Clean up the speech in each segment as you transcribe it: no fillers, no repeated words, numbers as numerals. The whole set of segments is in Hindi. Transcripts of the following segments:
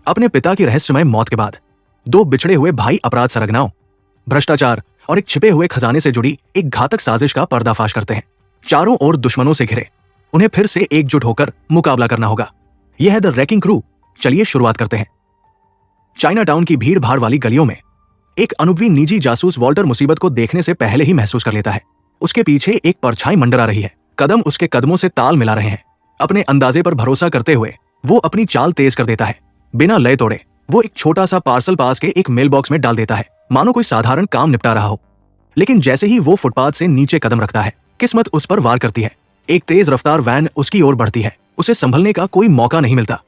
अपने पिता की रहस्यमय मौत के बाद दो बिछड़े हुए भाई अपराध सरगनाओं, भ्रष्टाचार और एक छिपे हुए खजाने से जुड़ी एक घातक साजिश का पर्दाफाश करते हैं। चारों ओर दुश्मनों से घिरे उन्हें फिर से एकजुट होकर मुकाबला करना होगा। यह है द रैकिंग क्रू। चलिए शुरुआत करते हैं। चाइना टाउन की भीड़ भाड़ वाली गलियों में एक अनुभवी निजी जासूस वॉल्टर मुसीबत को देखने से पहले ही महसूस कर लेता है। उसके पीछे एक परछाई मंडरा रही है, कदम उसके कदमों से ताल मिला रहे हैं। अपने अंदाजे पर भरोसा करते हुए वो अपनी चाल तेज कर देता है। बिना लय तोड़े वो एक छोटा सा पार्सल पास के एक मेल बॉक्स में डाल देता है, मानो कोई साधारण काम निपटा रहा हो। लेकिन जैसे ही वो फुटपाथ से नीचे कदम रखता है, किस्मत उस पर वार करती है। एक तेज रफ्तार वैन उसकी ओर बढ़ती है। उसे संभलने का कोई मौका नहीं मिलता।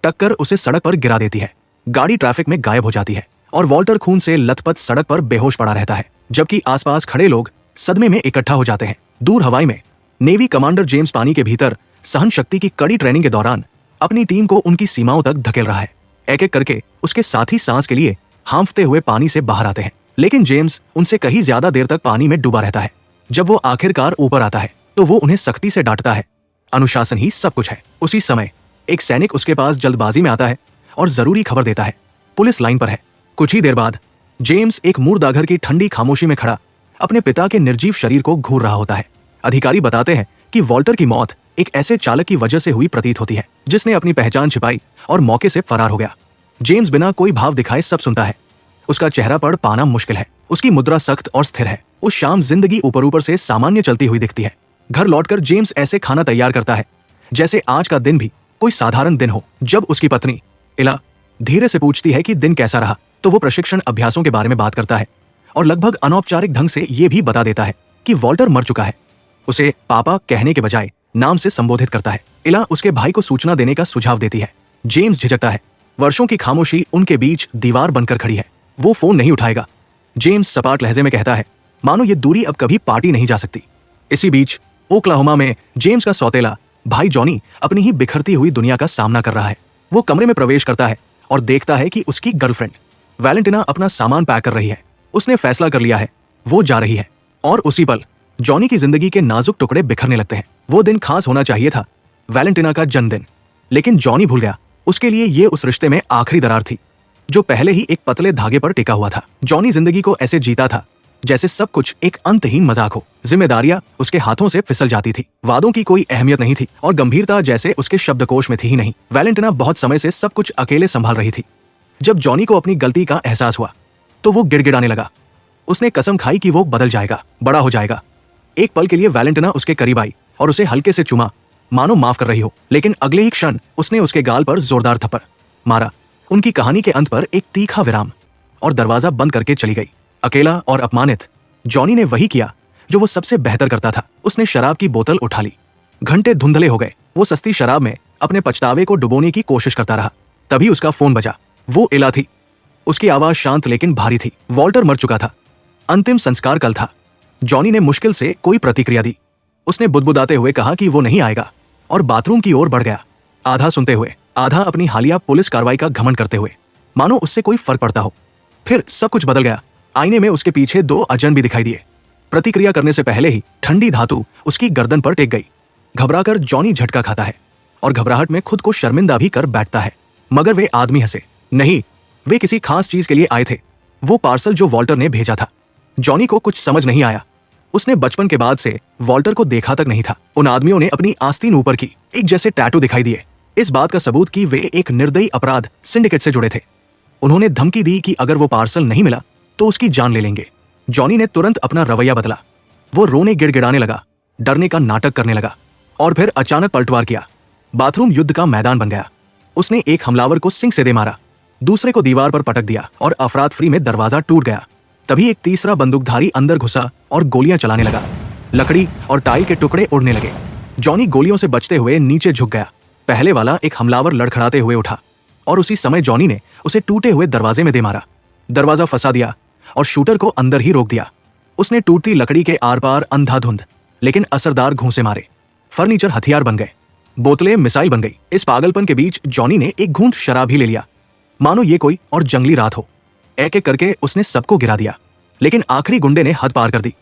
टक्कर उसे सड़क पर गिरा देती है। गाड़ी ट्रैफिक में गायब हो जाती है और वॉल्टर खून से लथपथ सड़क पर बेहोश पड़ा रहता है, जबकि आसपास खड़े लोग सदमे में इकट्ठा हो जाते हैं। दूर हवाई में नेवी कमांडर जेम्स पानी के भीतर सहन शक्ति की कड़ी ट्रेनिंग के दौरान अपनी टीम को उनकी सीमाओं तक धकेल रहा है। एक एक करके उसके साथी सांस के लिए हांफते हुए पानी से बाहर आते हैं, लेकिन जेम्स उनसे कहीं ज्यादा देर तक पानी में डूबा रहता है। जब वो आखिरकार ऊपर आता है तो वो उन्हें सख्ती से डांटता है। अनुशासन ही सब कुछ है। उसी समय एक सैनिक उसके पास जल्दबाजी में आता है और जरूरी खबर देता है, पुलिस लाइन पर है। कुछ ही देर बाद जेम्स एक मुर्दाघर की ठंडी खामोशी में खड़ा अपने पिता के निर्जीव शरीर को घूर रहा होता है। अधिकारी बताते हैं कि वॉल्टर की मौत एक ऐसे चालक की वजह से हुई प्रतीत होती है जिसने अपनी पहचान छिपाई और मौके से फरार हो गया। जेम्स बिना कोई भाव दिखाए सब सुनता है। उसका चेहरा पढ़ पाना मुश्किल है। उसकी मुद्रा सख्त और स्थिर है। उस शाम जिंदगी ऊपर ऊपर से सामान्य चलती हुई दिखती है। घर लौटकर जेम्स ऐसे खाना तैयार करता है जैसे आज का दिन भी कोई साधारण दिन हो। जब उसकी पत्नी इला धीरे से पूछती है कि दिन कैसा रहा, तो वो प्रशिक्षण अभ्यासों के बारे में बात करता है और लगभग अनौपचारिक ढंग से ये भी बता देता है कि वॉल्टर मर चुका है। उसे पापा कहने के बजाय नाम से संबोधित करता है। इला उसके भाई को सूचना देने का सुझाव देती है। जेम्स झिझकता है। वर्षों की खामोशी उनके बीच दीवार बनकर खड़ी है। वो फोन नहीं उठाएगा। जेम्स सपाट लहजे में कहता है, मानो ये दूरी अब कभी पाटी नहीं जा सकती। इसी बीच ओक्लाहोमा में जेम्स का सौतेला भाई जॉनी अपनी ही बिखरती हुई दुनिया का सामना कर रहा है। वो कमरे में प्रवेश करता है और देखता है कि उसकी गर्लफ्रेंड वैलेंटिना अपना सामान पैक कर रही है। उसने फैसला कर लिया है, वो जा रही है। और उसी पल जॉनी की जिंदगी के नाजुक टुकड़े बिखरने लगते हैं। वो दिन खास होना चाहिए था, वैलेंटिना का जन्मदिन, लेकिन जॉनी भूल गया। उसके लिए ये उस रिश्ते में आखिरी दरार थी जो पहले ही एक पतले धागे पर टिका हुआ था। जॉनी जिंदगी को ऐसे जीता था जैसे सब कुछ एक अंतहीन मजाक हो। जिम्मेदारियां उसके हाथों से फिसल जाती थी। वादों की कोई अहमियत नहीं थी और गंभीरता जैसे उसके शब्दकोश में थी ही नहीं। वैलेंटिना बहुत समय से सब कुछ अकेले संभाल रही थी। जब जॉनी को अपनी गलती का एहसास हुआ तो वो गिड़गिड़ाने लगा। उसने कसम खाई कि वो बदल जाएगा, बड़ा हो जाएगा। एक पल के लिए वैलेंटिना उसके करीब आई और उसे हल्के से चुमा, मानो माफ कर रही हो। लेकिन अगले ही क्षण उसने उसके गाल पर जोरदार थप्पड़ मारा। उनकी कहानी के अंत पर एक तीखा विराम और दरवाजा बंद करके चली गई। अकेला और अपमानित जॉनी ने वही किया जो वो सबसे बेहतर करता था। उसने शराब की बोतल उठा ली। घंटे धुंधले हो गए। वो सस्ती शराब में अपने पछतावे को डुबोने की कोशिश करता रहा। तभी उसका फोन बजा। वो इला थी। उसकी आवाज शांत लेकिन भारी थी। वॉल्टर मर चुका था। अंतिम संस्कार कल था। जॉनी ने मुश्किल से कोई प्रतिक्रिया दी। उसने बुदबुदाते हुए कहा कि वो नहीं आएगा और बाथरूम की ओर बढ़ गया, आधा सुनते हुए, आधा अपनी हालिया पुलिस कार्रवाई का घमंड करते हुए, मानो उससे कोई फर्क पड़ता हो। फिर सब कुछ बदल गया। आईने में उसके पीछे दो अजनबी दिखाई दिए। प्रतिक्रिया करने से पहले ही ठंडी धातु उसकी गर्दन पर टेक गई। घबराकर जॉनी झटका खाता है और घबराहट में खुद को शर्मिंदा भी कर बैठता है। मगर वे आदमी हंसे नहीं, वे किसी खास चीज के लिए आए थे। वो पार्सल जो वॉल्टर ने भेजा था। जॉनी को कुछ समझ नहीं आया। उसने बचपन के बाद से वॉल्टर को देखा तक नहीं था। उन आदमियों ने अपनी आस्तीन ऊपर की, एक जैसे टैटू दिखाई दिए, इस बात का सबूत कि वे एक निर्दयी अपराध सिंडिकेट से जुड़े थे। उन्होंने धमकी दी कि अगर वो पार्सल नहीं मिला तो उसकी जान ले लेंगे। जॉनी ने तुरंत अपना रवैया बदला। वो रोने गिड़गिड़ाने लगा, डरने का नाटक करने लगा और फिर अचानक पलटवार किया। बाथरूम युद्ध का मैदान बन गया। उसने एक हमलावर को सिंक से दे मारा, दूसरे को दीवार पर पटक दिया और अफरातफरी में दरवाजा टूट गया। तभी एक तीसरा बंदूकधारी अंदर घुसा और गोलियां चलाने लगा। लकड़ी और टाइल के टुकड़े उड़ने लगे। जॉनी गोलियों से बचते हुए नीचे झुक गया। पहले वाला एक हमलावर लड़खड़ाते हुए उठा और उसी समय जॉनी ने उसे टूटे हुए दरवाजे में दे मारा। दरवाजा फंसा दिया और शूटर को अंदर ही रोक दिया। उसने टूटती लकड़ी के आर पार अंधाधुंध लेकिन असरदार घूंसे मारे। फर्नीचर हथियार बन गए, बोतलें मिसाइल बन गई। इस पागलपन के बीच जॉनी ने एक घूंट शराब ही ले लिया, मानो ये कोई और जंगली रात हो। एक एक करके उसने सबको गिरा दिया, लेकिन आखिरी गुंडे ने हद पार कर दी।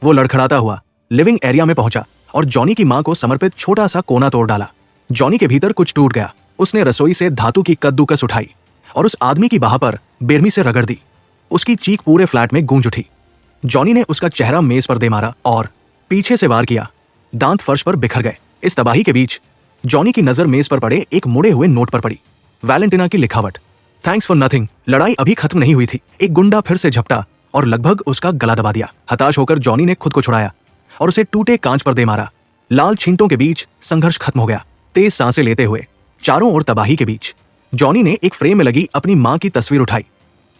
वो लड़खड़ाता हुआ लिविंग एरिया में पहुंचा और जॉनी की मां को समर्पित छोटा सा कोना तोड़ डाला। जॉनी के भीतर कुछ टूट गया। उसने रसोई से धातु की कद्दूकस उठाई और उस आदमी की बाह पर बेरमी से रगड़ दी। उसकी चीख पूरे फ्लैट में गूंज उठी। जॉनी ने उसका चेहरा मेज पर दे मारा और पीछे से वार किया। दांत फर्श पर बिखर गए। इस तबाही के बीच जॉनी की नजर मेज पर पड़े एक मुड़े हुए नोट पर पड़ी। वैलेंटिना की लिखावट, थैंक्स फॉर नथिंग। लड़ाई अभी खत्म नहीं हुई थी। एक गुंडा फिर से झपटा और लगभग उसका गला दबा दिया। हताश होकर जॉनी ने खुद को छुड़ाया और उसे टूटे कांच पर दे मारा। लाल छींटों के बीच संघर्ष खत्म हो गया। तेज सांसें लेते हुए चारों ओर तबाही के बीच जॉनी ने एक फ्रेम में लगी अपनी मां की तस्वीर उठाई,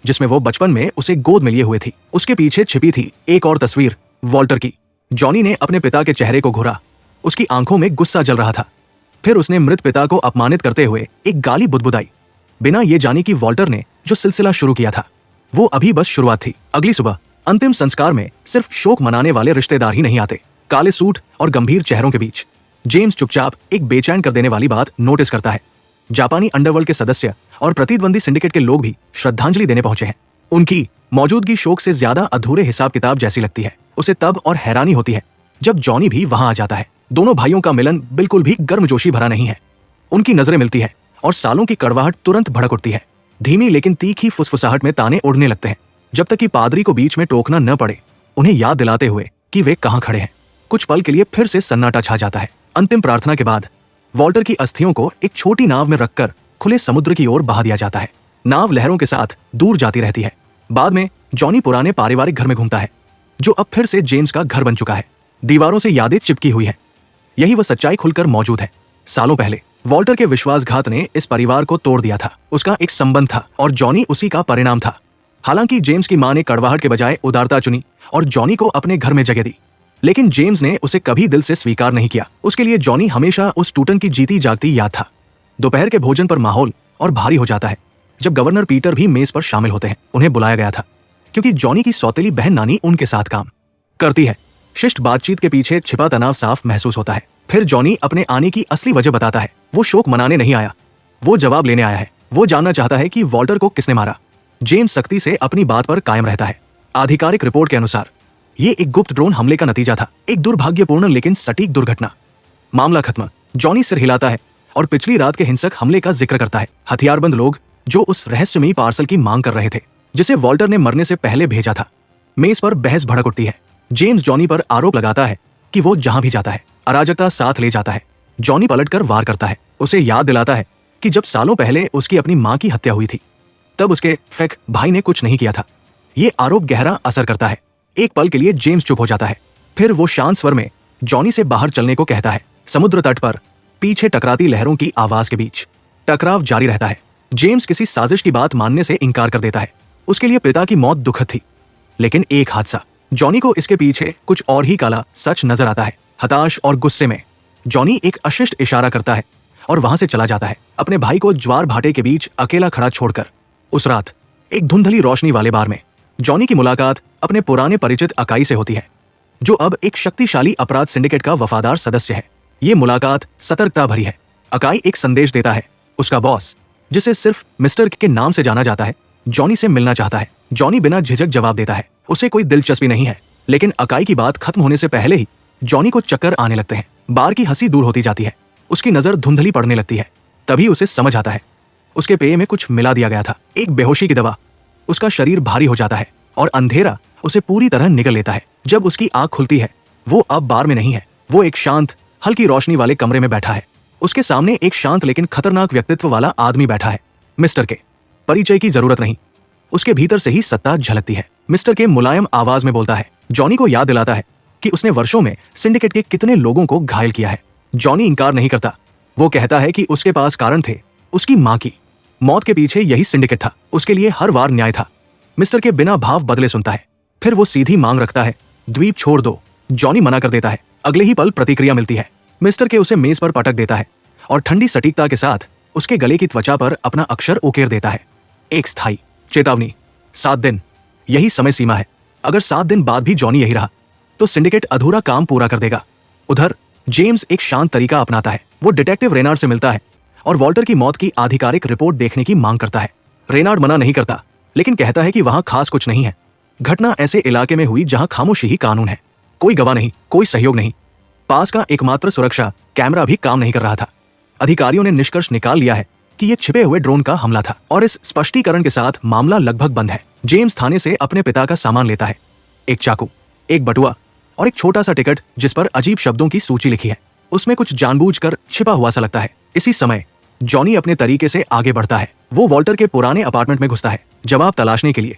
जिसमें वो बचपन में उसे गोद में लिए हुए थी। उसके पीछे छिपी थी एक और तस्वीर, वॉल्टर की। जॉनी ने अपने पिता के चेहरे को घूरा। उसकी आंखों में गुस्सा जल रहा था। फिर उसने मृत पिता को अपमानित करते हुए एक गाली बुदबुदाई, बिना ये जाने कि वॉल्टर ने जो सिलसिला शुरू किया था वो अभी बस शुरुआत थी। अगली सुबह अंतिम संस्कार में सिर्फ शोक मनाने वाले रिश्तेदार ही नहीं आते। काले सूट और गंभीर चेहरों के बीच जेम्स चुपचाप एक बेचैन कर देने वाली बात नोटिस करता है। जापानी अंडरवर्ल्ड के सदस्य और प्रतिद्वंदी सिंडिकेट के लोग भी श्रद्धांजलि देने पहुंचे हैं। उनकी मौजूदगी शोक से ज्यादा अधूरे हिसाब किताब जैसी लगती है। उसे तब और हैरानी होती है जब जॉनी भी वहां आ जाता है। दोनों भाइयों का मिलन बिल्कुल भी गर्मजोशी भरा नहीं है। उनकी नजरें मिलती है और सालों की कड़वाहट तुरंत भड़क उठती है। धीमी लेकिन तीखी फुसफुसाहट में ताने उड़ने लगते हैं, जब तक कि पादरी को बीच में टोकना न पड़े, उन्हें याद दिलाते हुए कि वे कहां खड़े हैं। कुछ पल के लिए फिर से सन्नाटा छा जाता है। अंतिम प्रार्थना के बाद वॉल्टर की अस्थियों को एक छोटी नाव में रखकर खुले समुद्र की ओर बहा दिया जाता है। नाव लहरों के साथ दूर जाती रहती है। बाद में जॉनी पुराने पारिवारिक घर में घूमता है, जो अब फिर से जेम्स का घर बन चुका है। दीवारों से यादें चिपकी हुई हैं। यही वह सच्चाई खुलकर मौजूद है। सालों पहले वॉल्टर के विश्वासघात ने इस परिवार को तोड़ दिया था। उसका एक संबंध था और जॉनी उसी का परिणाम था। हालांकि जेम्स की मां ने कड़वाहट के बजाय उदारता चुनी और जॉनी को अपने घर में जगह दी, लेकिन जेम्स ने उसे कभी दिल से स्वीकार नहीं किया। उसके लिए जॉनी हमेशा उस टूटन की जीती जागती याद था। दोपहर के भोजन पर माहौल और भारी हो जाता है जब गवर्नर पीटर भी मेज पर शामिल होते हैं। उन्हें बुलाया गया था क्योंकि जॉनी की सौतेली बहन नानी उनके साथ काम करती है। शिष्ट बातचीत के पीछे छिपा तनाव साफ महसूस होता है। फिर जॉनी अपने आने की असली वजह बताता है। वो शोक मनाने नहीं आया, वो जवाब लेने आया है। वो जानना चाहता है कि वॉल्टर को किसने मारा। जेम्स सख्ती से अपनी बात पर कायम रहता है। आधिकारिक रिपोर्ट के अनुसार ये एक गुप्त ड्रोन हमले का नतीजा था, एक दुर्भाग्यपूर्ण लेकिन सटीक दुर्घटना। मामला खत्म। जॉनी सिर हिलाता है और पिछली रात के हिंसक हमले का जिक्र करता है। हथियारबंद लोग जो उस रहस्यमयी पार्सल की मांग कर रहे थे, जिसे वॉल्टर ने मरने से पहले भेजा था। मेज पर बहस भड़क उठती है। जेम्स जॉनी पर आरोप लगाता है कि वो जहां भी जाता है अराजकता साथ ले जाता है। जॉनी पलटकर वार करता है, उसे याद दिलाता है कि जब सालों पहले उसकी अपनी मां की हत्या हुई थी, तब उसके फेक भाई ने कुछ नहीं किया था। ये आरोप गहरा असर करता है। एक पल के लिए जेम्स चुप हो जाता है, फिर वो शांत स्वर में जॉनी से बाहर चलने को कहता है। समुद्र तट पर पीछे टकराती लहरों की आवाज के बीच टकराव जारी रहता है। जेम्स किसी साजिश की बात मानने से इनकार कर देता है। उसके लिए पिता की मौत दुखद थी, लेकिन एक हादसा। जॉनी को इसके पीछे कुछ और ही काला सच नजर आता है। हताश और गुस्से में जॉनी एक अशिष्ट इशारा करता है और वहां से चला जाता है, अपने भाई को ज्वार भाटे के बीच अकेला खड़ा छोड़कर। उस रात एक धुंधली रोशनी वाले बार में जॉनी की मुलाकात अपने पुराने परिचित अकाई से होती है, जो अब एक शक्तिशाली अपराध सिंडिकेट का वफादार सदस्य है। ये मुलाकात सतर्कता भरी है। अकाई एक संदेश देता है। उसका बॉस, जिसे सिर्फ मिस्टर के नाम से जाना जाता है, जॉनी से मिलना चाहता है। जॉनी बिना झिझक जवाब देता है। उसे कोई दिलचस्पी नहीं है, लेकिन अकाई की बात खत्म होने से पहले ही जॉनी को चक्कर आने लगते हैं। बार की हंसी दूर होती जाती है। उसकी नजर धुंधली पड़ने लगती है। तभी उसे समझ आता है, उसके पेय में कुछ मिला दिया गया था, एक बेहोशी की दवा। उसका शरीर भारी हो जाता है और अंधेरा उसे पूरी तरह निगल लेता है। जब उसकी आंख खुलती है, वो अब बार में नहीं है। वो एक शांत, हल्की रोशनी वाले कमरे में बैठा है। उसके सामने एक शांत लेकिन खतरनाक व्यक्तित्व वाला आदमी बैठा है। मिस्टर के। परिचय की जरूरत नहीं, उसके भीतर से ही सत्ता झलकती है। मिस्टर के मुलायम आवाज में बोलता है। जॉनी को याद दिलाता है कि उसने वर्षों में सिंडिकेट के कितने लोगों को घायल किया है। जॉनी इनकार नहीं करता। वो कहता है कि उसके पास कारण थे। उसकी मां की मौत के पीछे यही सिंडिकेट था। उसके लिए हर वार न्याय था। मिस्टर के बिना भाव बदले सुनता है। फिर वो सीधी मांग रखता है, द्वीप छोड़ दो। जॉनी मना कर देता है। अगले ही पल प्रतिक्रिया मिलती है। मिस्टर के उसे मेज पर पटक देता है और ठंडी सटीकता के साथ उसके गले की त्वचा पर अपना अक्षर उकेर देता है। एक स्थायी चेतावनी, 7 दिन, यही समय सीमा है। अगर 7 दिन बाद भी जॉनी यही रहा तो सिंडिकेट अधूरा काम पूरा कर देगा। उधर जेम्स एक शांत तरीका अपनाता है। वो डिटेक्टिव रेनार्ड से मिलता है और वॉल्टर की मौत की आधिकारिक रिपोर्ट देखने की मांग करता है। रेनार्ड मना नहीं करता, लेकिन कहता है कि वहां खास कुछ नहीं है। घटना ऐसे इलाके में हुई जहां खामोशी ही कानून है। कोई गवाह नहीं, कोई सहयोग नहीं। पास का एकमात्र सुरक्षा कैमरा भी काम नहीं कर रहा था। अधिकारियों ने निष्कर्ष निकाल लिया है कि ये छिपे हुए ड्रोन का हमला था और इस स्पष्टीकरण के साथ मामला लगभग बंद है। जेम्स थाने से अपने पिता का सामान लेता है, एक चाकू, एक बटुआ और एक छोटा सा टिकट जिस पर अजीब शब्दों की सूची लिखी है। उसमें कुछ जानबूझकर छिपा हुआ सा लगता है। इसी समय जॉनी अपने तरीके से आगे बढ़ता है। वो वॉल्टर के पुराने अपार्टमेंट में घुसता है जवाब तलाशने के लिए।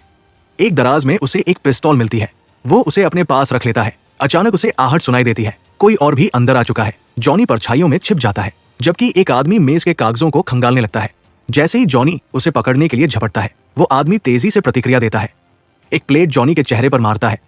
एक दराज में उसे एक पिस्तौल मिलती है। वो उसे अपने पास रख लेता है। अचानक उसे आहट सुनाई देती है, कोई और भी अंदर आ चुका है। जॉनी परछाइयों में छिप जाता है, जबकि एक आदमी मेज के कागजों को खंगालने लगता है। जैसे ही जॉनी उसे पकड़ने के लिए झपटता है, वो आदमी तेजी से प्रतिक्रिया देता है। एक प्लेट जॉनी के चेहरे पर मारता है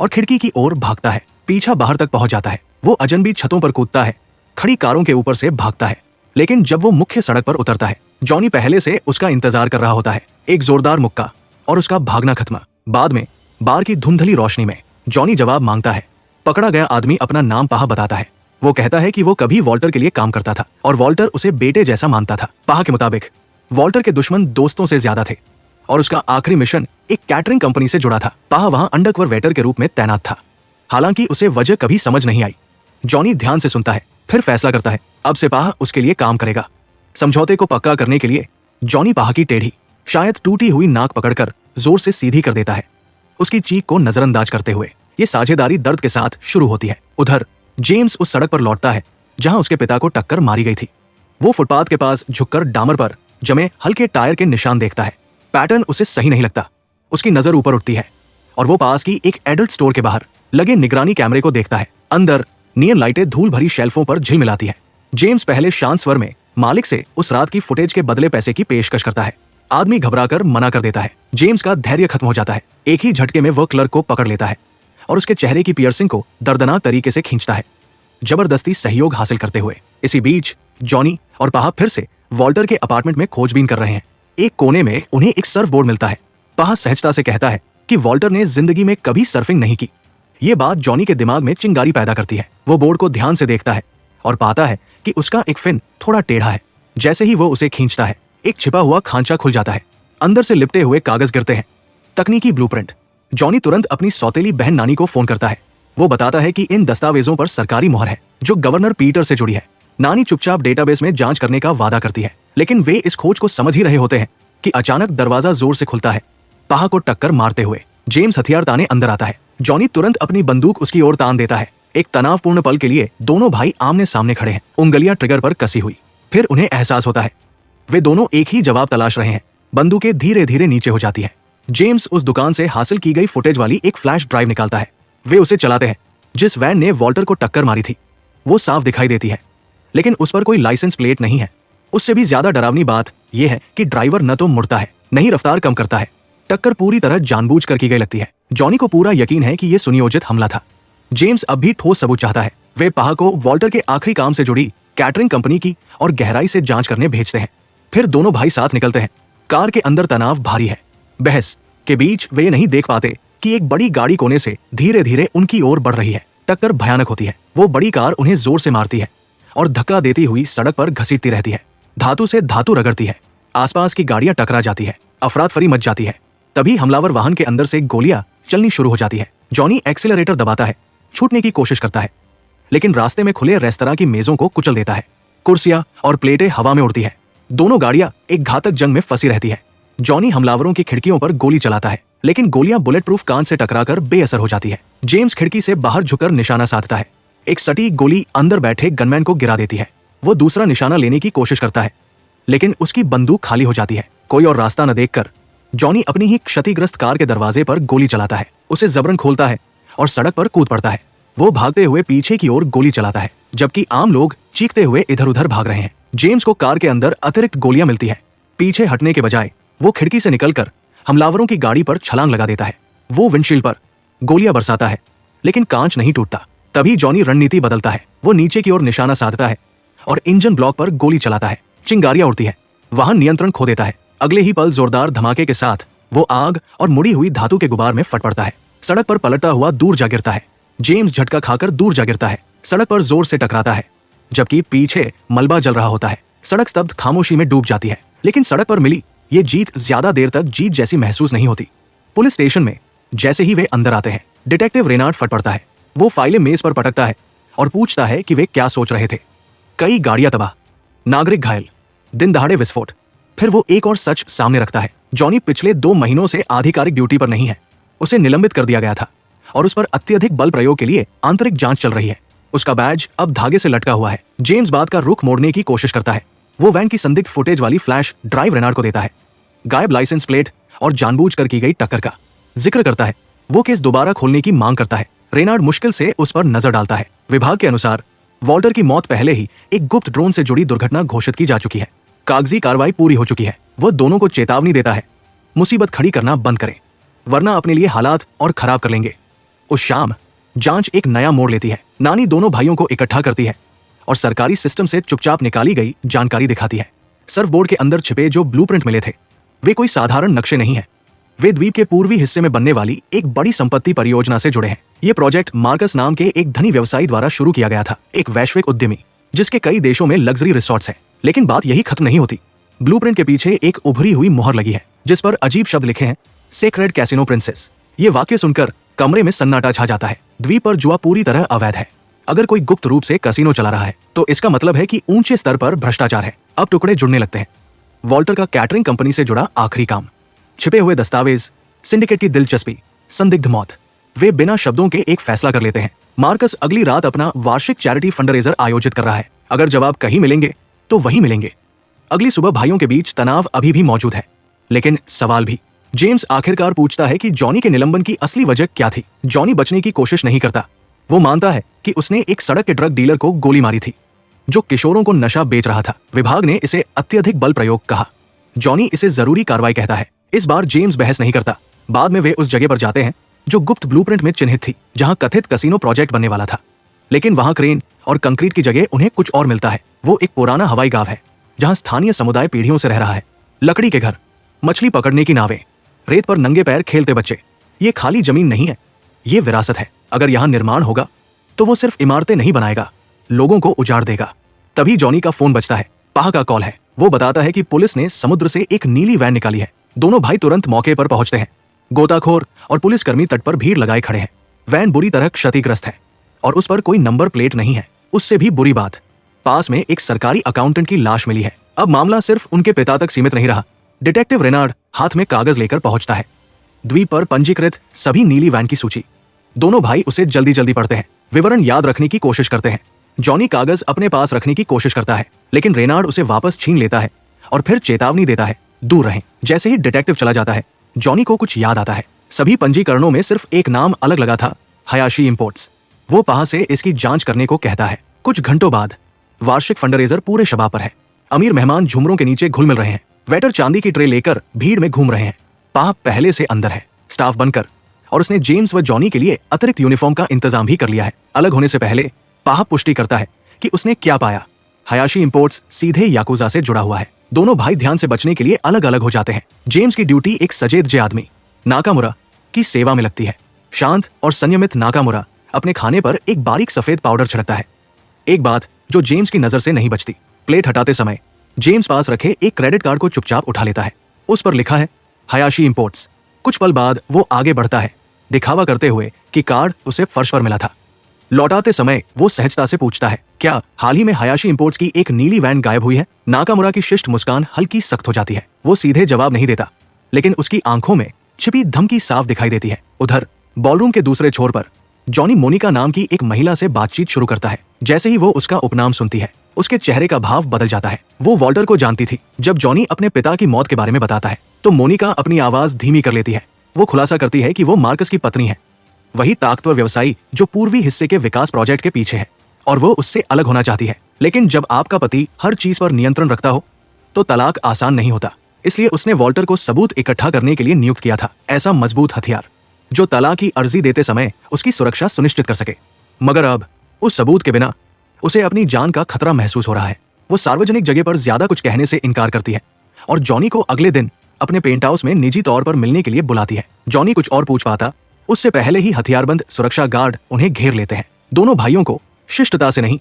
और खिड़की की ओर भागता है। पीछा बाहर तक पहुंच जाता है। वो अजनबी छतों पर कूदता है, खड़ी कारों के ऊपर से भागता है। लेकिन जब वो मुख्य सड़क पर उतरता है, जॉनी पहले से उसका इंतजार कर रहा होता है। एक जोरदार मुक्का और उसका भागना खत्म। बाद में बार की धुंधली रोशनी में जॉनी जवाब मांगता है। पकड़ा गया आदमी अपना नाम पाहा बताता है। वो कहता है कि वो कभी वॉल्टर के लिए काम करता था और वॉल्टर उसे बेटे जैसा मानता था। पाहा के मुताबिक वॉल्टर के दुश्मन दोस्तों से ज्यादा थे और उसका आखिरी मिशन एक कैटरिंग कंपनी से जुड़ा था। पाहा वहां अंडरकवर वेटर के रूप में तैनात था। हालांकि उसे वजह कभी समझ नहीं आई। जॉनी ध्यान से सुनता है, फिर फैसला करता है अब से पाहा उसके लिए काम करेगा। समझौते को पक्का करने के लिए जॉनी पाहा की टेढ़ी, शायद टूटी हुई नाक पकड़कर जोर से सीधी कर देता है, उसकी चीख को नजरअंदाज करते हुए। ये साझेदारी दर्द के साथ शुरू होती है। उधर जेम्स उस सड़क पर लौटता है जहां उसके पिता को टक्कर मारी गई थी। वो फुटपाथ के पास झुककर डामर पर जमे हल्के टायर के निशान देखता है। पैटर्न उसे सही नहीं लगता। उसकी नजर ऊपर उठती है और वो पास की एक एडल्ट स्टोर के बाहर लगे निगरानी कैमरे को देखता है। अंदर नियन लाइटें धूल भरी शेल्फों पर झिलमिलाती हैं। जेम्स पहले शांत स्वर में मालिक से उस रात की फुटेज के बदले पैसे की पेशकश करता है। आदमी घबराकर मना कर देता है। जेम्स का धैर्य खत्म हो जाता है। एक ही झटके में वो क्लर्क को पकड़ लेता है और उसके चेहरे की पियर्सिंग को दर्दनाक तरीके से खींचता है, जबरदस्ती सहयोग हासिल करते हुए। इसी बीच जॉनी और पाहा फिर से वॉल्टर के अपार्टमेंट में खोजबीन कर रहे हैं। एक कोने में उन्हें एक सर्फ बोर्ड मिलता है। पाहा सहजता से कहता है कि वॉल्टर ने जिंदगी में कभी सर्फिंग नहीं की। ये बात जॉनी के दिमाग में चिंगारी पैदा करती है। वो बोर्ड को ध्यान से देखता है और पाता है कि उसका एक फिन थोड़ा टेढ़ा है। जैसे ही वो उसे खींचता है, एक छिपा हुआ खांचा खुल जाता है। अंदर से लिपटे हुए कागज गिरते हैं, तकनीकी ब्लूप्रिंट। जॉनी तुरंत अपनी सौतेली बहन नानी को फोन करता है। वो बताता है कि इन दस्तावेजों पर सरकारी मोहर है जो गवर्नर पीटर से जुड़ी है। नानी चुपचाप डेटाबेस में जांच करने का वादा करती है, लेकिन वे इस खोज को समझ ही रहे होते हैं कि अचानक दरवाजा जोर से खुलता है। पाहा को टक्कर मारते हुए जेम्स हथियार ताने अंदर आता है। जॉनी तुरंत अपनी बंदूक उसकी ओर तान देता है। एक तनावपूर्ण पल के लिए दोनों भाई आमने सामने खड़े हैं, उंगलियां ट्रिगर पर कसी हुई। फिर उन्हें एहसास होता है वे दोनों एक ही जवाब तलाश रहे हैं। बंदूकें धीरे धीरे नीचे हो जाती है। जेम्स उस दुकान से हासिल की गई फुटेज वाली एक फ्लैश ड्राइव निकालता है। वे उसे चलाते हैं। जिस वैन ने वॉल्टर को टक्कर मारी थी वो साफ दिखाई देती है, लेकिन उस पर कोई लाइसेंस प्लेट नहीं है। उससे भी ज्यादा डरावनी बात यह है कि ड्राइवर न तो मुड़ता है, न ही रफ्तार कम करता है। टक्कर पूरी तरह जानबूझकर की गई लगती है। जॉनी को पूरा यकीन है कि यह सुनियोजित हमला था। जेम्स अब भी ठोस सबूत चाहता है। वे पाहा को वॉल्टर के आखिरी काम से जुड़ी कैटरिंग कंपनी की और गहराई से जांच करने भेजते हैं। फिर दोनों भाई साथ निकलते हैं। कार के अंदर तनाव भारी है। बहस के बीच वे नहीं देख पाते कि एक बड़ी गाड़ी कोने से धीरे धीरे उनकी ओर बढ़ रही है। टक्कर भयानक होती है। वो बड़ी कार उन्हें जोर से मारती है और धक्का देती हुई सड़क पर घसीटती रहती है। धातु से धातु रगड़ती है। आसपास की गाड़ियां टकरा जाती है। अफरातफरी मच जाती है। तभी हमलावर वाहन के अंदर से गोलियां चलनी शुरू हो जाती है। जॉनी एक्सीलरेटर दबाता है, छूटने की कोशिश करता है, लेकिन रास्ते में खुले रेस्तरां की मेजों को कुचल देता है। कुर्सियां और प्लेटें हवा में उड़ती है। दोनों गाड़ियां एक घातक जंग में फंसी रहती है। जॉनी हमलावरों की खिड़कियों पर गोली चलाता है, लेकिन गोलियां बुलेट प्रूफ कांच से टकराकर बेअसर हो जाती है। जेम्स खिड़की से बाहर झुककर निशाना साधता है। एक सटीक गोली अंदर बैठे गनमैन को गिरा देती है। वो दूसरा निशाना लेने की कोशिश करता है, लेकिन उसकी बंदूक खाली हो जाती है। कोई और रास्ता न देखकर जॉनी अपनी ही क्षतिग्रस्त कार के दरवाजे पर गोली चलाता है। उसे जबरन खोलता है और सड़क पर कूद पड़ता है। वो भागते हुए पीछे की ओर गोली चलाता है, जबकि आम लोग चीखते हुए इधर उधर भाग रहे हैं। जेम्स को कार के अंदर अतिरिक्त गोलियां मिलती है। पीछे हटने के बजाय वो खिड़की से निकलकर हमलावरों की गाड़ी पर छलांग लगा देता है। वो विंडशील्ड पर गोलियां बरसाता है, लेकिन कांच नहीं टूटता। तभी जॉनी रणनीति बदलता है। वो नीचे की ओर निशाना साधता है और इंजन ब्लॉक पर गोली चलाता है। चिंगारियां उड़ती है। वाहन नियंत्रण खो देता है। अगले ही पल जोरदार धमाके के साथ वो आग और मुड़ी हुई धातु के गुबार में फट पड़ता है। सड़क पर पलटता हुआ दूर जा गिरता है। जेम्स झटका खाकर दूर जा गिरता है। सड़क पर जोर से टकराता है, जबकि पीछे मलबा जल रहा होता है। सड़क स्तब्ध खामोशी में डूब जाती है, लेकिन सड़क पर मिली ये जीत ज्यादा देर तक जीत जैसी महसूस नहीं होती। पुलिस स्टेशन में जैसे ही वे अंदर आते हैं, डिटेक्टिव रेनार्ड फट पड़ता है। वो फाइलें मेज पर पटकता है और पूछता है कि वे क्या सोच रहे थे। कई गाड़ियां तबाह, नागरिक घायल, दिन दहाड़े विस्फोट। फिर वो एक और सच सामने रखता है। जॉनी पिछले 2 महीनों से आधिकारिक ड्यूटी पर नहीं है। उसे निलंबित कर दिया गया था और उस पर अत्यधिक बल प्रयोग के लिए आंतरिक जांच चल रही है। उसका बैज अब धागे से लटका हुआ है। जेम्स बात का रुख मोड़ने की कोशिश करता है। वो वैन की संदिग्ध फुटेज वाली फ्लैश ड्राइव रेनार्ड को देता है। गायब लाइसेंस प्लेट और जानबूझकर की गई टक्कर का जिक्र करता है। वो केस दोबारा खोलने की मांग करता है। रेनार्ड मुश्किल से उस पर नजर डालता है। विभाग के अनुसार वॉल्टर की मौत पहले ही एक गुप्त ड्रोन से जुड़ी दुर्घटना घोषित की जा चुकी है। कागजी कार्रवाई पूरी हो चुकी है। वो दोनों को चेतावनी देता है, मुसीबत खड़ी करना बंद करें, वरना अपने लिए हालात और खराब कर लेंगे। उस शाम जांच एक नया मोड़ लेती है। नानी दोनों भाइयों को इकट्ठा करती है और सरकारी सिस्टम से चुपचाप निकाली गई जानकारी दिखाती है। सर्फ बोर्ड के अंदर छिपे जो ब्लूप्रिंट मिले थे वे कोई साधारण नक्शे नहीं है। वे द्वीप के पूर्वी हिस्से में बनने वाली एक बड़ी संपत्ति परियोजना से जुड़े हैं। ये प्रोजेक्ट मार्कस नाम के एक धनी व्यवसायी द्वारा शुरू किया गया था, एक वैश्विक उद्यमी जिसके कई देशों में लग्जरी रिसोर्ट्स हैं। लेकिन बात यही खत्म नहीं होती। ब्लूप्रिंट के पीछे एक उभरी हुई मोहर लगी है जिस पर अजीब शब्द लिखे हैं, सेक्रेड कैसिनो प्रिंसेस। ये वाक्य सुनकर कमरे में सन्नाटा छा जाता है। द्वीप पर जुआ पूरी तरह अवैध है। अगर कोई गुप्त रूप से कैसीनो चला रहा है तो इसका मतलब है कि ऊंचे स्तर पर भ्रष्टाचार है। अब टुकड़े जुड़ने लगते हैं। वॉल्टर का कैटरिंग कंपनी से जुड़ा आखिरी काम, छिपे हुए दस्तावेज, सिंडिकेट की दिलचस्पी, संदिग्ध मौत। वे बिना शब्दों के एक फैसला कर लेते हैं। मार्कस अगली रात अपना वार्षिक चैरिटी फंडरेजर आयोजित कर रहा है। अगर जवाब कहीं मिलेंगे तो वहीं मिलेंगे। अगली सुबह भाइयों के बीच तनाव अभी भी मौजूद है, लेकिन सवाल भी। जेम्स आखिरकार पूछता है कि जॉनी के निलंबन की असली वजह क्या थी। जॉनी बचने की कोशिश नहीं करता। वो मानता है कि उसने एक सड़क के ड्रग डीलर को गोली मारी थी जो किशोरों को नशा बेच रहा था। विभाग ने इसे अत्यधिक बल प्रयोग कहा। जॉनी इसे जरूरी कार्रवाई कहता है। इस बार जेम्स बहस नहीं करता। बाद में वे उस जगह पर जाते हैं जो गुप्त ब्लूप्रिंट में चिन्हित थी, जहां कथित कैसीनो प्रोजेक्ट बनने वाला था। लेकिन वहां क्रेन और कंक्रीट की जगह उन्हें कुछ और मिलता है। वो एक पुराना हवाई गांव है जहां स्थानीय समुदाय पीढ़ियों से रह रहा है। लकड़ी के घर, मछली पकड़ने की नावें, रेत पर नंगे पैर खेलते बच्चे। ये खाली जमीन नहीं है, ये विरासत है। अगर यहां निर्माण होगा तो वो सिर्फ इमारतें नहीं बनाएगा, लोगों को उजाड़ देगा। तभी जॉनी का फोन बजता है। पाह का कॉल है। वो बताता है कि पुलिस ने समुद्र से एक नीली वैन निकाली है। दोनों भाई तुरंत मौके पर पहुंचते हैं। गोताखोर और पुलिसकर्मी तट पर भीड़ लगाए खड़े हैं। वैन बुरी तरह क्षतिग्रस्त है और उस पर कोई नंबर प्लेट नहीं है। उससे भी बुरी बात, पास में एक सरकारी अकाउंटेंट की लाश मिली है। अब मामला सिर्फ उनके पिता तक सीमित नहीं रहा। डिटेक्टिव रेनार्ड हाथ में कागज लेकर पहुंचता है। द्वीप पर पंजीकृत सभी नीली वैन की सूची। दोनों भाई उसे जल्दी जल्दी पढ़ते हैं, विवरण याद रखने की कोशिश करते हैं। जॉनी कागज अपने पास रखने की कोशिश करता है, लेकिन रेनार्ड उसे वापस छीन लेता है और फिर चेतावनी देता है, दूर रहें। जैसे ही डिटेक्टिव चला जाता है, जॉनी को कुछ याद आता है। सभी पंजीकरणों में सिर्फ एक नाम अलग लगा था, हयाशी इंपोर्ट्स। वो पाह से इसकी जांच करने को कहता है। कुछ घंटों बाद वार्षिक फंडरेजर पूरे शबाब पर है। अमीर मेहमान झूमरों के नीचे घुल मिल रहे हैं। वेटर चांदी की ट्रे लेकर भीड़ में घूम रहे हैं। पाह पहले से अंदर है, स्टाफ बनकर, और उसने जेम्स व जॉनी के लिए अतिरिक्त यूनिफॉर्म का इंतजाम भी कर लिया है। अलग होने से पहले पाह पुष्टि करता है कि उसने क्या पाया। हयाशी इंपोर्ट्स सीधे याकुजा से जुड़ा हुआ है। दोनों भाई ध्यान से बचने के लिए अलग अलग हो जाते हैं। जेम्स की ड्यूटी एक सचेत जे आदमी नाकामुरा की सेवा में लगती है। शांत और संयमित नाकामुरा अपने खाने पर एक बारीक सफेद पाउडर छिड़कता है। एक बात जो जेम्स की नजर से नहीं बचती, प्लेट हटाते समय जेम्स पास रखे एक क्रेडिट कार्ड को चुपचाप उठा लेता है। उस पर लिखा है हयाशी इंपोर्ट्स। कुछ पल बाद वो आगे बढ़ता है, दिखावा करते हुए कि कार्ड उसे फर्श पर मिला था। लौटाते समय वो सहजता से पूछता है, क्या हाल ही में हयाशी इंपोर्ट्स की एक नीली वैन गायब हुई है? नाकामुरा की शिष्ट मुस्कान हल्की सख्त हो जाती है। वो सीधे जवाब नहीं देता, लेकिन उसकी आंखों में छिपी धमकी साफ दिखाई देती है। उधर बॉलरूम के दूसरे छोर पर जॉनी मोनिका नाम की एक महिला से बातचीत शुरू करता है। जैसे ही वो उसका उपनाम सुनती है, उसके चेहरे का भाव बदल जाता है। वो वॉल्टर को जानती थी। जब जॉनी अपने पिता की मौत के बारे में बताता है तो मोनिका अपनी आवाज धीमी कर लेती है। वो खुलासा करती है कि वो मार्कस की पत्नी है, वही ताकतवर व्यवसायी जो पूर्वी हिस्से के विकास प्रोजेक्ट के पीछे है, और वो उससे अलग होना चाहती है। लेकिन जब आपका पति हर चीज पर नियंत्रण रखता हो तो तलाक आसान नहीं होता। इसलिए उसने वॉल्टर को सबूत इकट्ठा करने के लिए नियुक्त किया था, ऐसा मजबूत हथियार जो तलाक की अर्जी देते समय उसकी सुरक्षा सुनिश्चित कर सके। मगर अब उस सबूत के बिना उसे अपनी जान का खतरा महसूस हो रहा है। वो सार्वजनिक जगह पर ज्यादा कुछ कहने से इनकार करती है और जॉनी को अगले दिन अपने पेंट हाउस में निजी तौर पर मिलने के लिए बुलाती है। जॉनी कुछ और पूछ पाता उससे पहले ही हथियारबंद सुरक्षा गार्ड उन्हें घेर लेते हैं। दोनों भाइयों को शिष्टता से नहीं,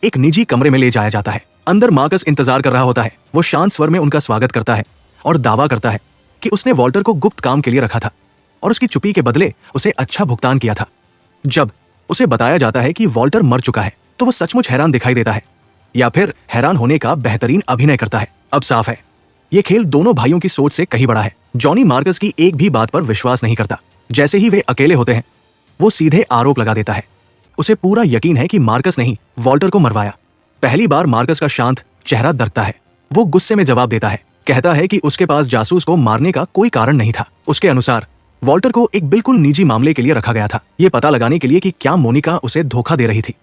एक निजी कमरे में ले जाया जाता है। अंदर मार्कस इंतजार कर रहा होता है। वो शांत स्वर में उनका स्वागत करता है और दावा करता है कि उसने वॉल्टर को गुप्त काम के लिए रखा था और उसकी चुप्पी के बदले उसे अच्छा भुगतान किया था। जब उसे बताया जाता है कि वॉल्टर मर चुका है तो वो सचमुच हैरान दिखाई देता है, या फिर हैरान होने का बेहतरीन अभिनय करता है। अब साफ है, ये खेल दोनों भाइयों की सोच से कहीं बड़ा है। जॉनी मार्कस की एक भी बात पर विश्वास नहीं करता। जैसे ही वे अकेले होते हैं वो सीधे आरोप लगा देता है। उसे पूरा यकीन है कि मार्कस ने ही वॉल्टर को मरवाया। पहली बार मार्कस का शांत चेहरा दरकता है। वो गुस्से में जवाब देता है, कहता है कि उसके पास जासूस को मारने का कोई कारण नहीं था। उसके अनुसार वॉल्टर को एक बिल्कुल निजी मामले के लिए रखा गया था, ये पता लगाने के लिए कि क्या मोनिका उसे धोखा दे रही थी।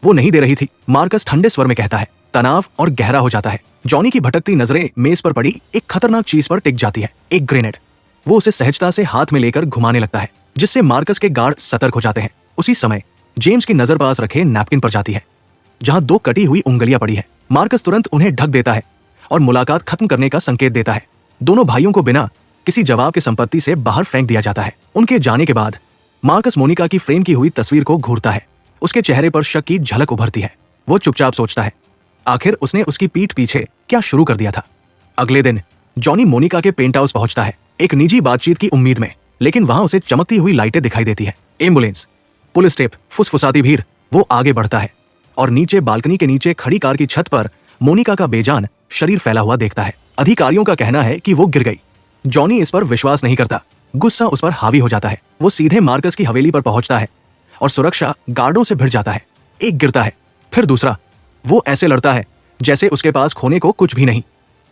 वो नहीं दे रही थी, मार्कस ठंडे स्वर में कहता है। तनाव और गहरा हो जाता है। जॉनी की भटकती नजरें मेज पर पड़ी एक खतरनाक चीज पर टिक जाती है, एक ग्रेनेड। वो उसे सहजता से हाथ में लेकर घुमाने लगता है, जिससे मार्कस के गार्ड सतर्क हो जाते हैं। उसी समय जेम्स की नजर पास रखे नैपकिन पर जाती है, जहां 2 कटी हुई उंगलियां पड़ी है। मार्कस तुरंत उन्हें ढक देता है और मुलाकात खत्म करने का संकेत देता है। दोनों भाइयों को बिना किसी जवाब के संपत्ति से बाहर फेंक दिया जाता है। उनके जाने के बाद मार्कस मोनिका की फ्रेम की हुई तस्वीर को घूरता है। उसके चेहरे पर शक की झलक उभरती है। वो चुपचाप सोचता है, आखिर उसने उसकी पीठ पीछे क्या शुरू कर दिया था। अगले दिन जॉनी मोनिका के पेंट हाउस पहुंचता है, एक निजी बातचीत की उम्मीद में, लेकिन वहां उसे चमकती हुई लाइटें दिखाई देती है। एम्बुलेंस, पुलिस टेप, फुसफुसाती भीड़। वो आगे बढ़ता है और नीचे बालकनी के नीचे खड़ी कार की छत पर मोनिका का बेजान शरीर फैला हुआ देखता है। अधिकारियों का कहना है कि वो गिर गई। जॉनी इस पर विश्वास नहीं करता। गुस्सा उस पर हावी हो जाता है। वो सीधे मार्कस की हवेली पर पहुंचता है और सुरक्षा गार्डों से भिड़ जाता है। एक गिरता है, फिर दूसरा। वो ऐसे लड़ता है जैसे उसके पास खोने को कुछ भी नहीं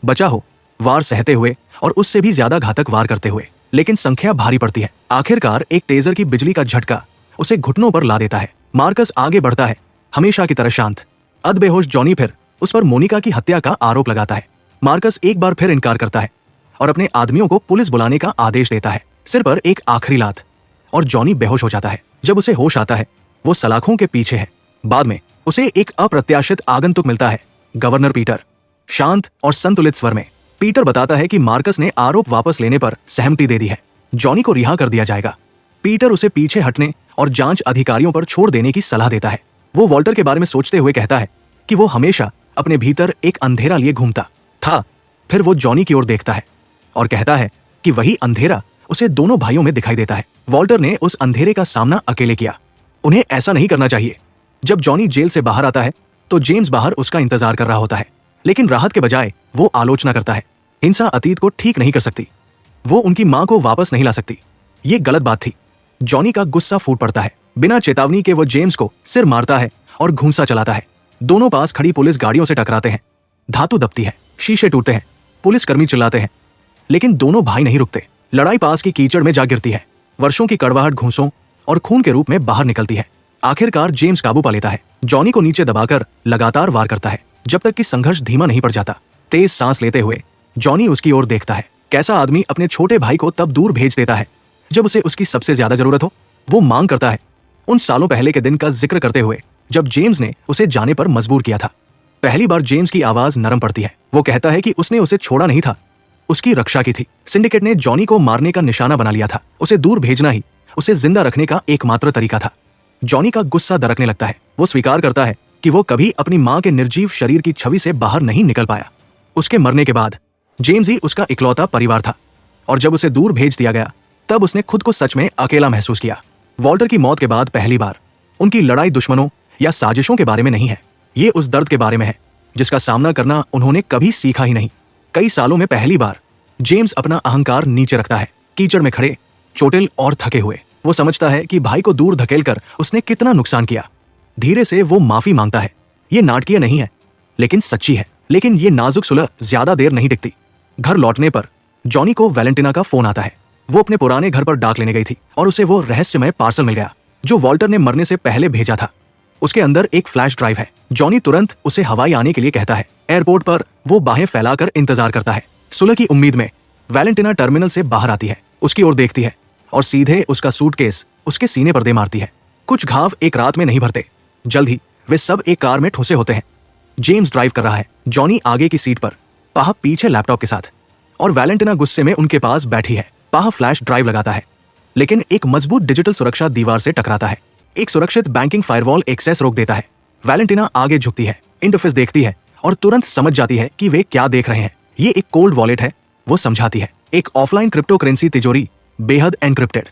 बचा हो, वार सहते हुए और उससे भी ज्यादा घातक वार करते हुए। लेकिन संख्या भारी पड़ती है। आखिरकार एक टेजर की बिजली का झटका उसे घुटनों पर ला देता है। मार्कस आगे बढ़ता है, हमेशा की तरह शांत। अधबेहोश जॉनी फिर उस पर मोनिका की हत्या का आरोप लगाता है। मार्कस एक बार फिर इनकार करता है और अपने आदमियों को पुलिस बुलाने का आदेश देता है। सिर पर एक आखिरी लात और जॉनी बेहोश हो जाता है। जब उसे होश आता है वो सलाखों के पीछे है। बाद में उसे एक अप्रत्याशित आगंतुक मिलता है, गवर्नर पीटर। शांत और संतुलित स्वर में पीटर बताता है कि मार्कस ने आरोप वापस लेने पर सहमति दे दी है। जॉनी को रिहा कर दिया जाएगा। पीटर उसे पीछे हटने और जांच अधिकारियों पर छोड़ देने की सलाह देता है। वो वॉल्टर के बारे में सोचते हुए कहता है कि वो हमेशा अपने भीतर एक अंधेरा लिए घूमता था। फिर वो जॉनी की ओर देखता है और कहता है कि वही अंधेरा उसे दोनों भाइयों में दिखाई देता है। वॉल्टर ने उस अंधेरे का सामना अकेले किया। उन्हें ऐसा नहीं करना चाहिए। जब जॉनी जेल से बाहर आता है तो जेम्स बाहर उसका इंतजार कर रहा होता है, लेकिन राहत के बजाय वो आलोचना करता है। हिंसा अतीत को ठीक नहीं कर सकती। वो उनकी मां को वापस नहीं ला सकती। ये गलत बात थी। जॉनी का गुस्सा फूट पड़ता है। बिना चेतावनी के वो जेम्स को सिर मारता है और घूंसा चलाता है। दोनों पास खड़ी पुलिस गाड़ियों से टकराते हैं। धातु दबती है, शीशे टूटते हैं, पुलिसकर्मी चिल्लाते हैं, लेकिन दोनों भाई नहीं रुकते। लड़ाई पास की कीचड़ में जा गिरती है। वर्षों की कड़वाहट घूंसों और खून के रूप में बाहर निकलती है। आखिरकार जेम्स काबू पा लेता है। जॉनी को नीचे दबाकर लगातार वार करता है जब तक कि संघर्ष धीमा नहीं पड़ जाता। तेज सांस लेते हुए जॉनी उसकी ओर देखता है। कैसा आदमी अपने छोटे भाई को तब दूर भेज देता है जब उसे उसकी सबसे ज्यादा जरूरत हो। वो मांग करता है उन सालों पहले के दिन का जिक्र करते हुए जब जेम्स ने उसे जाने पर मजबूर किया था। पहली बार जेम्स की आवाज नरम पड़ती है। वो कहता है कि उसने उसे छोड़ा नहीं था, उसकी रक्षा की थी। सिंडिकेट ने जॉनी को मारने का निशाना बना लिया था। उसे दूर भेजना ही उसे जिंदा रखने का एकमात्र तरीका था। जॉनी का गुस्सा दरकने लगता है। वो स्वीकार करता है कि वो कभी अपनी मां के निर्जीव शरीर की छवि से बाहर नहीं निकल पाया। उसके मरने के बाद जेम्स ही उसका इकलौता परिवार था और जब उसे दूर भेज दिया गया तब उसने खुद को सच में अकेला महसूस किया। वॉल्टर की मौत के बाद पहली बार उनकी लड़ाई दुश्मनों या साजिशों के बारे में नहीं है, ये उस दर्द के बारे में है जिसका सामना करना उन्होंने कभी सीखा ही नहीं। कई सालों में पहली बार जेम्स अपना अहंकार नीचे रखता है। कीचड़ में खड़े, चोटिल और थके हुए वो समझता है कि भाई को दूर धकेलकर उसने कितना नुकसान किया। धीरे से वो माफी मांगता है। ये नाटकीय नहीं है लेकिन सच्ची है। लेकिन ये नाजुक सुलह ज्यादा देर नहीं टिकती। घर लौटने पर जॉनी को वैलेंटिना का फोन आता है। वो अपने पुराने घर पर डाक लेने गई थी और उसे वो रहस्यमय पार्सल मिल गया जो वॉल्टर ने मरने से पहले भेजा था। उसके अंदर एक फ्लैश ड्राइव है। जॉनी तुरंत उसे हवाई आने के लिए कहता है। एयरपोर्ट पर वो बाहें फैलाकर इंतजार करता है। सुलह की उम्मीद में वैलेंटिना टर्मिनल से बाहर आती है, उसकी ओर देखती है और सीधे उसका सूटकेस उसके सीने पर दे मारती है। कुछ घाव एक रात में नहीं भरते। जल्द ही वे सब एक कार में ठुसे होते हैं। जेम्स ड्राइव कर रहा है, जॉनी आगे की सीट पर, पाह पीछे लैपटॉप के साथ, और वैलेंटिना गुस्से में उनके पास बैठी है। पाह फ्लैश ड्राइव लगाता है लेकिन एक मजबूत डिजिटल सुरक्षा दीवार से टकराता है। एक सुरक्षित बैंकिंग फायरवॉल एक्सेस रोक देता है। वैलेंटिना आगे झुकती है, इंटरफेस देखती है और तुरंत समझ जाती है कि वे क्या देख रहे हैं। ये एक कोल्ड वॉलेट है, वो समझाती है। एक ऑफलाइन क्रिप्टो करेंसी तिजोरी, बेहद एनक्रिप्टेड।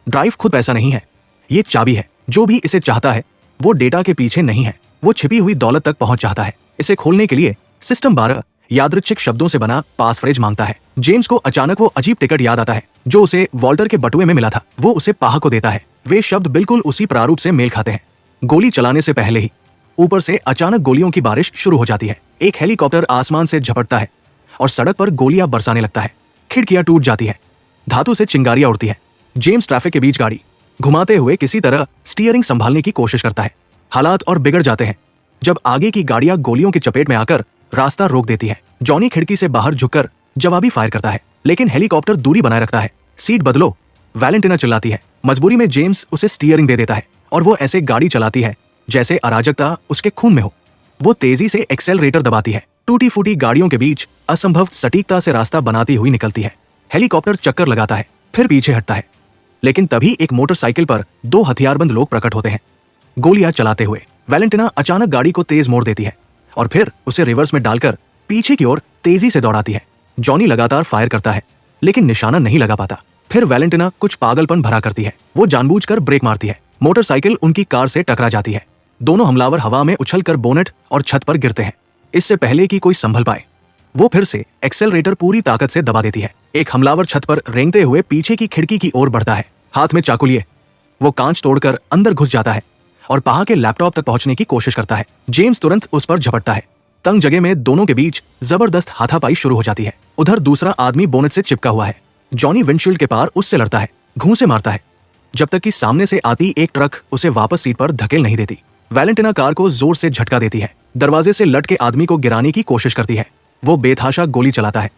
ड्राइव खुद पैसा नहीं है, ये चाबी है। जो भी इसे चाहता है वो डेटा के पीछे नहीं है, वो छिपी हुई दौलत तक पहुंच चाहता है। इसे खोलने के लिए सिस्टम 12 यादृच्छिक शब्दों से बना पास फ्रेज मांगता है। जेम्स को अचानक वो अजीब टिकट याद आता है जो उसे वॉल्टर के बटुए में मिला था। वो उसे पाह को देता है। वे शब्द बिल्कुल उसी प्रारूप से मेल खाते हैं। गोली चलाने से पहले ही ऊपर से अचानक गोलियों की बारिश शुरू हो जाती है। एक हेलीकॉप्टर आसमान से झपटता है और सड़क पर गोलियां बरसाने लगता है। खिड़कियां टूट जाती है, धातु से चिंगारियां उड़ती है। जेम्स ट्रैफिक के बीच गाड़ी घुमाते हुए किसी तरह स्टीयरिंग संभालने की कोशिश करता है। हालात और बिगड़ जाते हैं जब आगे की गाड़ियां गोलियों की चपेट में आकर रास्ता रोक देती है। जॉनी खिड़की से बाहर झुककर जवाबी फायर करता है, लेकिन हेलीकॉप्टर दूरी बनाए रखता है। सीट बदलो, वैलेंटिना चिल्लाती है। मजबूरी में जेम्स उसे स्टीयरिंग दे देता है और वो ऐसे गाड़ी चलाती है जैसे अराजकता उसके खून में हो। वो तेजी से एक्सेलरेटर दबाती है। टूटी फूटी गाड़ियों के बीच असंभव सटीकता से रास्ता बनाती हुई निकलती है। हेलीकॉप्टर चक्कर लगाता है, फिर पीछे हटता है, लेकिन तभी एक मोटरसाइकिल पर 2 हथियारबंद लोग प्रकट होते हैं। गोलियां चलाते हुए वैलेंटिना अचानक गाड़ी को तेज मोड़ देती है और फिर उसे रिवर्स में डालकर पीछे की ओर तेजी से दौड़ाती है। जॉनी लगातार फायर करता है, लेकिन निशाना नहीं लगा पाता। फिर वैलेंटिना कुछ पागलपन भरा करती है। वो जानबूझकर ब्रेक मारती है। मोटरसाइकिल उनकी कार से टकरा जाती है। दोनों हमलावर हवा में उछलकर बोनेट और छत पर गिरते हैं। इससे पहले कि कोई संभल पाए, वो फिर से एक्सेलरेटर पूरी ताकत से दबा देती है। एक हमलावर छत पर रेंगते हुए पीछे की खिड़की की ओर बढ़ता है, हाथ में चाकू लिए। वो कांच तोड़कर अंदर घुस जाता है और पाह के लैपटॉप तक पहुंचने की कोशिश करता है। जेम्स तुरंत उस पर झपटता है। तंग जगह में दोनों के बीच जबरदस्त हाथापाई शुरू हो जाती है। उधर दूसरा आदमी बोनेट से चिपका हुआ है। जॉनी विंडशील्ड के पार उससे लड़ता है, घूंसे मारता है, जब तक कि सामने से आती एक ट्रक उसे वापस सीट पर धकेल नहीं देती। वैलेंटिना कार को जोर से झटका देती है, दरवाजे से लटके आदमी को गिराने की कोशिश करती है। वो बेतहाशा गोली चलाता है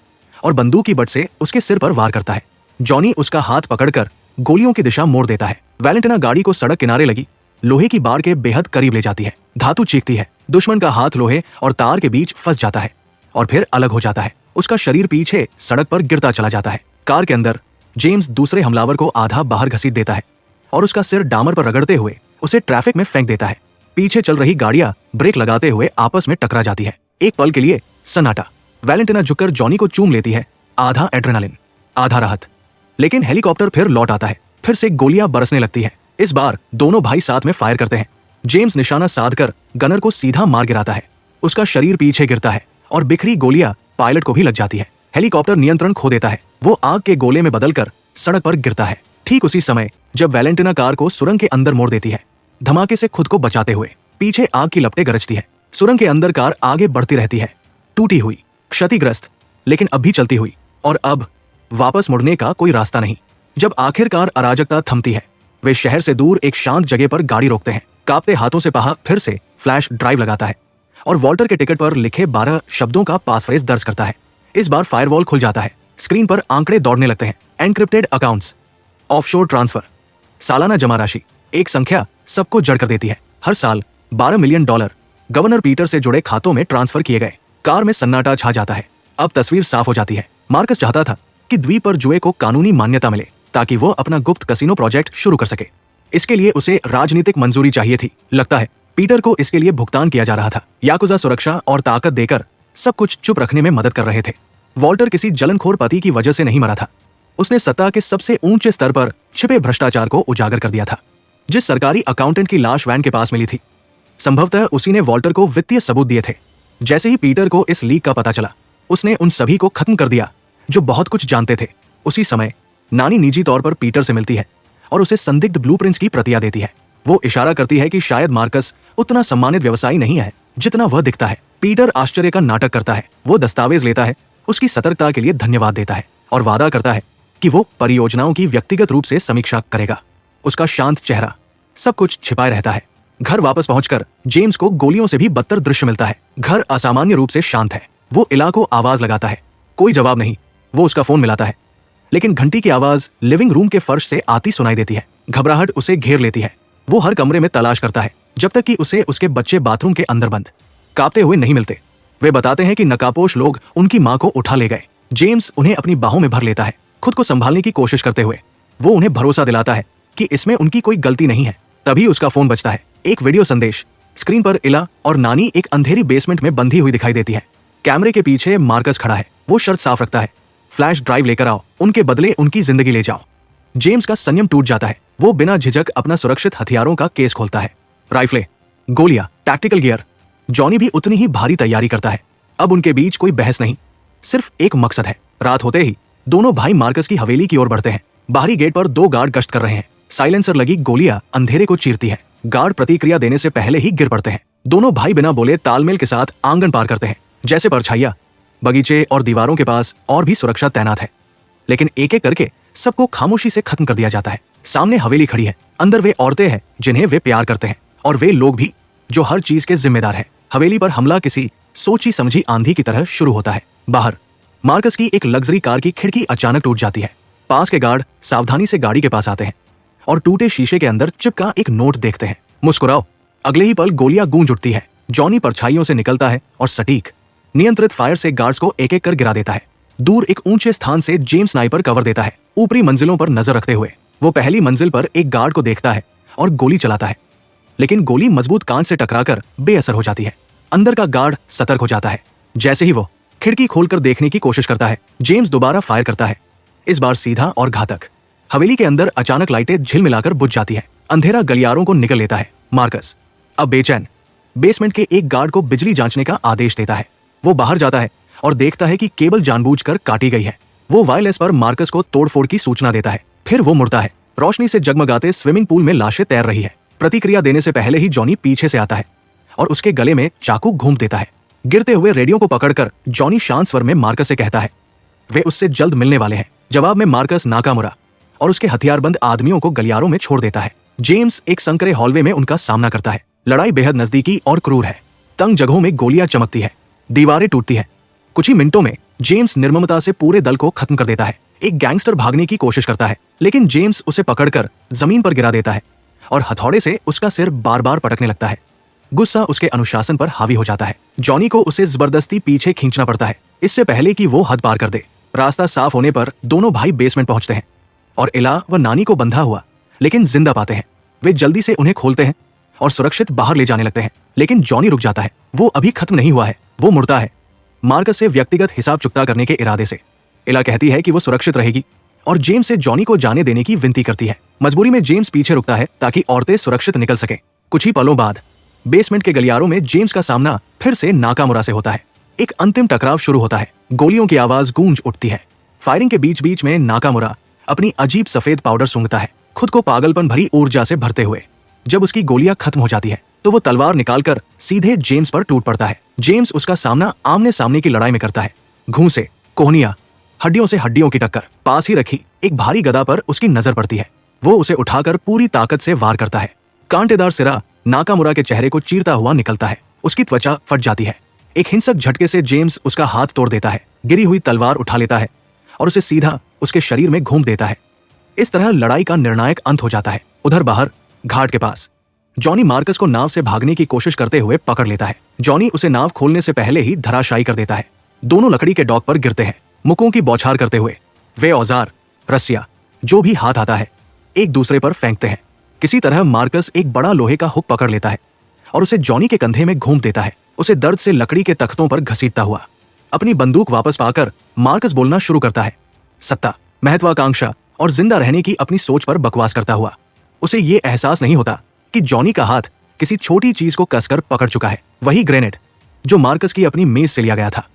और बंदूक की बट से उसके सिर पर वार करता है। जॉनी उसका हाथ पकड़कर गोलियों की दिशा मोड़ देता है। वैलेंटिना गाड़ी को सड़क किनारे लगी लोहे की बार के बेहद करीब ले जाती है। धातु चीखती है। दुश्मन का हाथ लोहे और तार के बीच फंस जाता है और फिर अलग हो जाता है। उसका शरीर पीछे सड़क पर गिरता चला जाता है। कार के अंदर जेम्स दूसरे हमलावर को आधा बाहर घसीट देता है और उसका सिर डामर पर रगड़ते हुए उसे ट्रैफिक में फेंक देता है। पीछे चल रही गाड़ियां ब्रेक लगाते हुए आपस में टकरा जाती है। एक पल के लिए सन्नाटा। वैलेंटिना झुककर जॉनी को चूम लेती है, आधा एड्रेनालिन, आधा राहत। लेकिन हेलीकॉप्टर फिर लौट आता है। फिर से गोलियां बरसने लगती है। इस बार दोनों भाई साथ में फायर करते हैं। जेम्स निशाना साधकर गनर को सीधा मार गिराता है। उसका शरीर पीछे गिरता है और बिखरी गोलियां पायलट को भी लग जाती है। हेलीकॉप्टर नियंत्रण खो देता है। वो आग के गोले में बदलकर सड़क पर गिरता है। ठीक उसी समय जब वैलेंटिना कार को सुरंग के अंदर मोड़ देती है, धमाके से खुद को बचाते हुए पीछे आग की लपटें गरजती है। सुरंग के अंदर कार आगे बढ़ती रहती है, टूटी हुई, क्षतिग्रस्त, लेकिन अब भी चलती हुई। और अब वापस मुड़ने का कोई रास्ता नहीं। जब आखिरकार अराजकता थमती है, वे शहर से दूर एक शांत जगह पर गाड़ी रोकते हैं। कांपते हाथों से पाह फिर से फ्लैश ड्राइव लगाता है और वॉल्टर के टिकट पर लिखे 12 शब्दों का पासफ्रेज दर्ज करता है। इस बार फायरवॉल खुल जाता है। स्क्रीन पर आंकड़े दौड़ने लगते हैं। एनक्रिप्टेड अकाउंट्स, ऑफशोर ट्रांसफर, सालाना जमा राशि। एक संख्या सबको जड़ कर देती है। हर साल $12 मिलियन गवर्नर पीटर से जुड़े खातों में ट्रांसफर किए गए। कार में सन्नाटा छा जाता है। अब तस्वीर साफ हो जाती है। मार्कस चाहता था कि द्वीप पर जुए को कानूनी मान्यता मिले ताकि वो अपना गुप्त कसिनो प्रोजेक्ट शुरू कर सके। इसके लिए उसे राजनीतिक मंजूरी चाहिए थी। लगता है पीटर को इसके लिए भुगतान किया जा रहा था। याकुजा सुरक्षा और ताकत देकर सब कुछ चुप रखने में मदद कर रहे थे। वॉल्टर किसी जलनखोर पति की वजह से नहीं मरा था। उसने सत्ता के सबसे ऊंचे स्तर पर छिपे भ्रष्टाचार को उजागर कर दिया था। जिस सरकारी अकाउंटेंट की लाश वैन के पास मिली थी, संभवतः उसी ने वॉल्टर को वित्तीय सबूत दिए थे। जैसे ही पीटर को इस लीक का पता चला, उसने उन सभी को खत्म कर दिया जो बहुत कुछ जानते थे। उसी समय नानी निजी तौर पर पीटर से मिलती है और उसे संदिग्ध ब्लूप्रिंट्स की प्रतियां देती है। वो इशारा करती है कि शायद मार्कस उतना सम्मानित व्यवसायी नहीं है जितना वह दिखता है। पीटर आश्चर्य का नाटक करता है। वो दस्तावेज लेता है, उसकी सतर्कता के लिए धन्यवाद देता है और वादा करता है कि वो परियोजनाओं की व्यक्तिगत रूप से समीक्षा करेगा। उसका शांत चेहरा सब कुछ छिपाए रहता है। घर वापस पहुंचकर जेम्स को गोलियों से भी बदतर दृश्य मिलता है। घर असामान्य रूप से शांत है। वो इलाको आवाज लगाता है, कोई जवाब नहीं। वो उसका फोन मिलाता है, लेकिन घंटी की आवाज लिविंग रूम के फर्श से आती सुनाई देती है। घबराहट उसे घेर लेती है। वो हर कमरे में तलाश करता है जब तक कि उसे उसके बच्चे बाथरूम के अंदर बंद कांपते हुए नहीं मिलते। वे बताते हैं कि नकाबपोश लोग उनकी मां को उठा ले गए। जेम्स उन्हें अपनी बाहों में भर लेता है, खुद को संभालने की कोशिश करते हुए। वो उन्हें भरोसा दिलाता है कि इसमें उनकी कोई गलती नहीं है। तभी उसका फोन बजता है। एक वीडियो संदेश। स्क्रीन पर इला और नानी एक अंधेरी बेसमेंट में बंधी हुई दिखाई देती है। कैमरे के पीछे मार्कस खड़ा है। वो शर्त साफ रखता है, फ्लैश ड्राइव लेकर आओ, उनके बदले उनकी जिंदगी ले जाओ। जेम्स का संयम टूट जाता है। वो बिना झिझक अपना सुरक्षित हथियारों का केस खोलता है। राइफलें, गोलियां, टैक्टिकल गियर। जॉनी भी उतनी ही भारी तैयारी करता है। अब उनके बीच कोई बहस नहीं, सिर्फ एक मकसद है। रात होते ही दोनों भाई मार्कस की हवेली की ओर बढ़ते हैं। बाहरी गेट पर 2 गार्ड गश्त कर रहे हैं। साइलेंसर लगी गोलियां अंधेरे को चीरती है। गार्ड प्रतिक्रिया देने से पहले ही गिर पड़ते हैं। दोनों भाई बिना बोले तालमेल के साथ आंगन पार करते हैं। जैसे परछाइयां, बगीचे और दीवारों के पास और भी सुरक्षा तैनात है, लेकिन एक एक करके सबको खामोशी से खत्म कर दिया जाता है। सामने हवेली खड़ी है, अंदर वे औरतें हैं जिन्हें वे प्यार करते हैं, और वे लोग भी जो हर चीज के जिम्मेदार हैं। हवेली पर हमला किसी सोची समझी आंधी की तरह शुरू होता है। बाहर मार्कस की एक लग्जरी कार की खिड़की अचानक टूट जाती है। पास के गार्ड सावधानी से गाड़ी के पास आते हैं और टूटे शीशे के अंदर चिपका एक नोट देखते हैं। मुस्कुराओ। अगले ही पल गोलियां गूंज उठती है। जॉनी परछाइयों से निकलता है और सटीक नियंत्रित फायर से गार्ड्स को एक एक कर गिरा देता है। दूर एक ऊंचे स्थान से जेम्स स्नाइपर कवर देता है। ऊपरी मंजिलों पर नजर रखते हुए वो पहली मंजिल पर एक गार्ड को देखता है और गोली चलाता है, लेकिन गोली मजबूत कांच से टकराकर बेअसर हो जाती है। अंदर का गार्ड सतर्क हो जाता है। जैसे ही वो खिड़की खोलकर देखने की कोशिश करता है, जेम्स दोबारा फायर करता है, इस बार सीधा और घातक। हवेली के अंदर अचानक लाइटें झिलमिलाकर बुझ जाती है। अंधेरा गलियारों को निकल लेता है। मार्कस अब बेचैन बेसमेंट के एक गार्ड को बिजली जांचने का आदेश देता है। वो बाहर जाता है और देखता है कि केबल जानबूझकर काटी गई है। वो वायरलेस पर मार्कस को तोड़फोड़ की सूचना देता है। फिर वो मुड़ता है। रोशनी से जगमगाते स्विमिंग पूल में लाशें तैर रही है। प्रतिक्रिया देने से पहले ही जॉनी पीछे से आता है और उसके गले में चाकू घूंप देता है। गिरते हुए रेडियो को पकड़कर जॉनी शांत स्वर में मार्कस से कहता है वे उससे जल्द मिलने वाले हैं। जवाब में मार्कस नाकामुरा और उसके हथियारबंद आदमियों को गलियारों में छोड़ देता है। जेम्स एक संकरे हॉलवे में उनका सामना करता है। लड़ाई बेहद नजदीकी और क्रूर है। तंग जगहों में गोलियां चमकती है, दीवारें टूटती हैं। कुछ ही मिनटों में जेम्स निर्ममता से पूरे दल को खत्म कर देता है। एक गैंगस्टर भागने की कोशिश करता है, लेकिन जेम्स उसे पकड़कर जमीन पर गिरा देता है और हथौड़े से उसका सिर बार बार पटकने लगता है। गुस्सा उसके अनुशासन पर हावी हो जाता है। जॉनी को उसे जबरदस्ती पीछे खींचना पड़ता है, इससे पहले कि वो हद पार कर दे। रास्ता साफ होने पर दोनों भाई बेसमेंट पहुंचते हैं और इला व नानी को बंधा हुआ लेकिन जिंदा पाते हैं। वे जल्दी से उन्हें खोलते हैं और सुरक्षित बाहर ले जाने लगते हैं, लेकिन जॉनी रुक जाता है। वो अभी खत्म नहीं हुआ है। वो मुड़ता है, मार्कस से व्यक्तिगत हिसाब चुकता करने के इरादे से। इला कहती है कि वो सुरक्षित रहेगी और जेम्स से जॉनी को जाने देने की विनती करती है। मजबूरी में जेम्स पीछे रुकता है ताकि औरतें सुरक्षित निकल सकें। कुछ ही पलों बाद बेसमेंट के गलियारों में जेम्स का सामना फिर से नाकामुरा से होता है। एक अंतिम टकराव शुरू होता है। गोलियों की आवाज गूंज उठती है। फायरिंग के बीच बीच में नाकामुरा अपनी अजीब सफेद पाउडर सूंघता है, खुद को पागलपन भरी ऊर्जा से भरते हुए। जब उसकी गोलियां खत्म हो जाती है तो वो तलवार निकालकर सीधे जेम्स पर टूट पड़ता है। जेम्स उसका सामना आमने सामने की लड़ाई में करता है। घूंसे, कोहनियां, हड्डियों से हड्डियों की टक्कर। पास ही रखी एक भारी गदा पर उसकी नजर पड़ती है। वो उसे उठाकर पूरी ताकत से वार करता है। कांटेदार सिरा नाकामुरा के चेहरे को चीरता हुआ निकलता है। उसकी त्वचा फट जाती है। एक हिंसक झटके से जेम्स उसका हाथ तोड़ देता है, गिरी हुई तलवार उठा लेता है और उसे सीधा उसके शरीर में घूम देता है। इस तरह लड़ाई का निर्णायक अंत हो जाता है। उधर बाहर घाट के पास जॉनी मार्कस को नाव से भागने की कोशिश करते हुए पकड़ लेता है। जॉनी उसे नाव खोलने से पहले ही धराशायी कर देता है। दोनों लकड़ी के डॉक पर गिरते हैं, मुक्कों की बौछार करते हुए। वे औजार, रस्सियां, जो भी हाथ आता है एक दूसरे पर फेंकते हैं। किसी तरह मार्कस एक बड़ा लोहे का हुक पकड़ लेता है और उसे जॉनी के कंधे में घूम देता है, उसे दर्द से लकड़ी के तख्तों पर घसीटता हुआ। अपनी बंदूक वापस पाकर मार्कस बोलना शुरू करता है, सत्ता, महत्वाकांक्षा और जिंदा रहने की अपनी सोच पर बकवास करता हुआ। उसे ये एहसास नहीं होता कि जॉनी का हाथ किसी छोटी चीज को कसकर पकड़ चुका है, वही ग्रेनेड जो मार्कस की अपनी मेज से लिया गया था।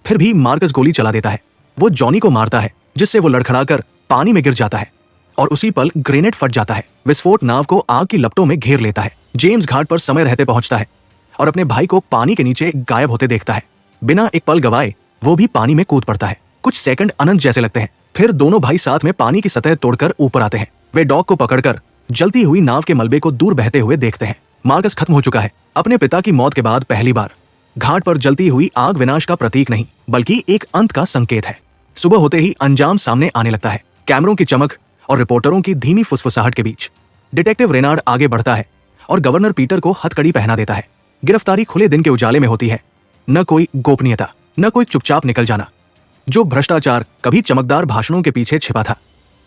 फिर भी मार्कस गोली चला देता है। वो जॉनी को मारता है, जिससे वो लड़खड़ाकर पानी में गिर जाता है और उसी पल ग्रेनेड फट जाता है। विस्फोट नाव को आग की लपटों में घेर लेता है। जेम्स घाट पर समय रहते पहुंचता है और अपने भाई को पानी के नीचे गायब होते देखता है। बिना एक पल गवाए वो भी पानी में कूद पड़ता है। कुछ सेकंड अनंत जैसे लगते हैं। फिर दोनों भाई साथ में पानी की सतह तोड़कर ऊपर आते हैं। वे डॉग को पकड़कर जलती हुई नाव के मलबे को दूर बहते हुए देखते हैं। मार्कस खत्म हो चुका है। अपने पिता की मौत के बाद पहली बार घाट पर जलती हुई आग विनाश का प्रतीक नहीं, बल्कि एक अंत का संकेत है। सुबह होते ही अंजाम सामने आने लगता है। कैमरों की चमक और रिपोर्टरों की धीमी फुसफुसाहट के बीच डिटेक्टिव रेनार्ड आगे बढ़ता है और गवर्नर पीटर को हथकड़ी पहना देता है। गिरफ्तारी खुले दिन के उजाले में होती है। न कोई गोपनीयता, न कोई चुपचाप निकल जाना। जो भ्रष्टाचार कभी चमकदार भाषणों के पीछे छिपा था,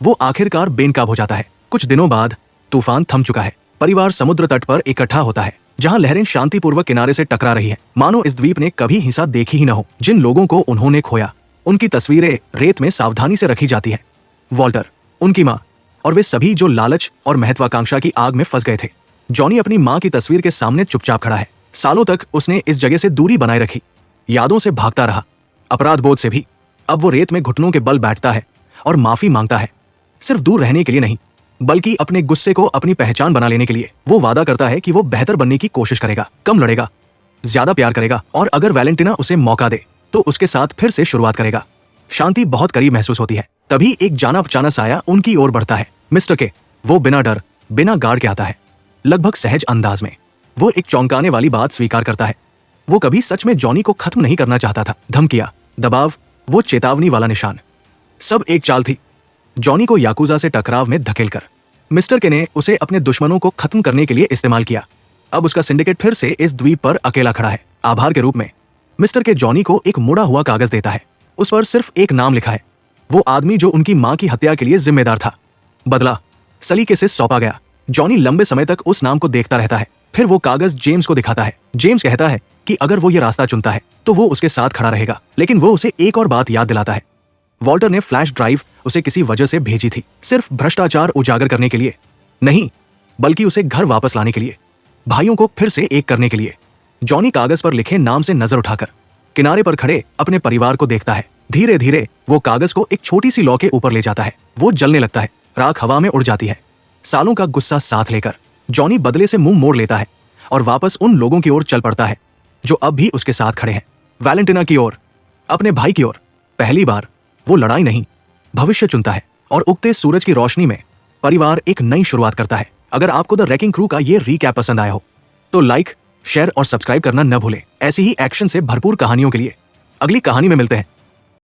वो आखिरकार बेनकाब हो जाता है। कुछ दिनों बाद तूफान थम चुका है। परिवार समुद्र तट पर इकट्ठा होता है, जहां लहरें शांतिपूर्वक किनारे से टकरा रही हैं, मानो इस द्वीप ने कभी हिंसा देखी ही न हो। जिन लोगों को उन्होंने खोया, उनकी तस्वीरें रेत में सावधानी से रखी जाती हैं। वॉल्टर, उनकी माँ और वे सभी जो लालच और महत्वाकांक्षा की आग में फंस गए थे। जॉनी अपनी माँ की तस्वीर के सामने चुपचाप खड़ा है। सालों तक उसने इस जगह से दूरी बनाए रखी, यादों से भागता रहा, अपराध बोध से भी। अब वो रेत में घुटनों के बल बैठता है और माफी मांगता है, सिर्फ दूर रहने के लिए नहीं, बल्कि अपने गुस्से को अपनी पहचान बना लेने के लिए। वो वादा करता है कि वो बेहतर बनने की कोशिश करेगा, कम लड़ेगा, ज्यादा प्यार करेगा, और अगर वैलेंटिना उसे मौका दे तो उसके साथ फिर से शुरुआत करेगा। शांति बहुत करीब महसूस होती है। तभी एक जाना पहचाना साया उनकी ओर बढ़ता है। मिस्टर के। वो बिना डर, बिना गार्ड के आता है, लगभग सहज अंदाज में। वो एक चौंकाने वाली बात स्वीकार करता है। वो कभी सच में जॉनी को खत्म नहीं करना चाहता था। धमकियां, दबाव, वो चेतावनी वाला निशान, सब एक चाल थी, जॉनी को याकुजा से टकराव में धकेलकर। मिस्टर के ने उसे अपने दुश्मनों को खत्म करने के लिए इस्तेमाल किया। अब उसका सिंडिकेट फिर से इस द्वीप पर अकेला खड़ा है। आभार के रूप में मिस्टर के जॉनी को एक मुड़ा हुआ कागज देता है। उस पर सिर्फ एक नाम लिखा है, वो आदमी जो उनकी मां की हत्या के लिए जिम्मेदार था। बदला सलीके से सौंपा गया। जॉनी लंबे समय तक उस नाम को देखता रहता है। फिर वो कागज जेम्स को दिखाता है। जेम्स कहता है कि अगर वो ये रास्ता चुनता है तो वो उसके साथ खड़ा रहेगा। लेकिन वो उसे एक और बात याद दिलाता है। वॉल्टर ने फ्लैश ड्राइव उसे किसी वजह से भेजी थी, सिर्फ भ्रष्टाचार उजागर करने के लिए नहीं, बल्कि उसे घर वापस लाने के लिए, भाइयों को फिर से एक करने के लिए। जॉनी कागज पर लिखे नाम से नजर उठाकर किनारे पर खड़े अपने परिवार को देखता है। धीरे धीरे वो कागज को एक छोटी सी लौ के ऊपर ले जाता है। वो जलने लगता है, राख हवा में उड़ जाती है। सालों का गुस्सा साथ लेकर जॉनी बदले से मुंह मोड़ लेता है और वापस उन लोगों की ओर चल पड़ता है जो अब भी उसके साथ खड़े हैं। वैलेंटिना की ओर, अपने भाई की ओर। पहली बार वो लड़ाई नहीं, भविष्य चुनता है। और उगते सूरज की रोशनी में परिवार एक नई शुरुआत करता है। अगर आपको द रैकिंग क्रू का ये रीकैप पसंद आया हो तो लाइक, शेयर और सब्सक्राइब करना न भूलें। ऐसी ही एक्शन से भरपूर कहानियों के लिए अगली कहानी में मिलते हैं।